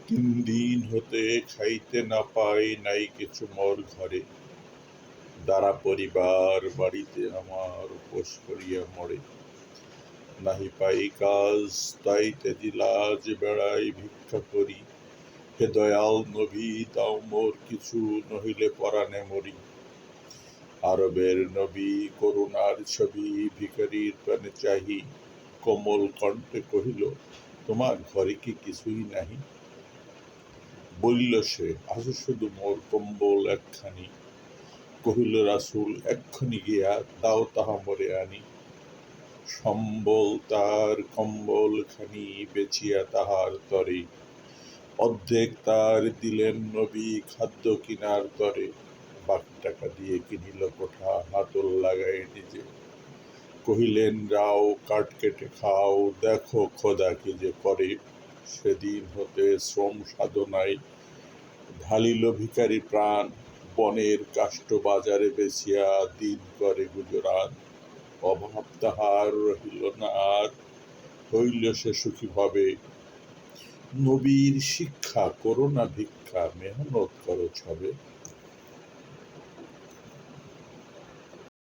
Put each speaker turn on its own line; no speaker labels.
তিন হতে খাইতে না পাই, নাই কিছু মোর ঘরে। দ্বারা পরিবার বাড়িতে আমার উপোস করিয়া মরে। নাহি পাই কাজ তাইতে দিলাজ বেড়াই ভিক্ষা করি। হে দয়াল নবী, তাও মোর কিছু, নহিলে পরাণে মরি। আরবের নবী করুণার ছবি, ভিখারির প্রাণে চাহি। কোমল কণ্ঠে কহিল, তোমার ঘরে কি কিছুই নাহি? বলিল সে, আছে শুধু মোর কম্বল একখানি। কহিল রাসূল, এক্ষুনি গিয়া দাও তাহা মোরে আনি। সম্বল তার কম্বল খানি বেচিয়া তাহার তরে। অর্ধেক তার দিলেন নবী খাদ্য কিনার তরে। বাকি টাকা দিয়ে কিনিল কোঠা, হাতল লাগাই নিজে। কহিলেন, যাও কাঠ কেটে খাও, দেখো খোদা কি যে করে। সেদিন হতে শ্রম সাধনায় ঢালিল ভিখারি প্রাণ। বনের কাষ্ঠ বাজারে বেচিয়া দিন করে গুজরান। অভাব তাহার রহিল না আর, হইল সে সুখী ভাবে। নবীর শিক্ষা করো না ভিক্ষা, মেহনত করো ছবে।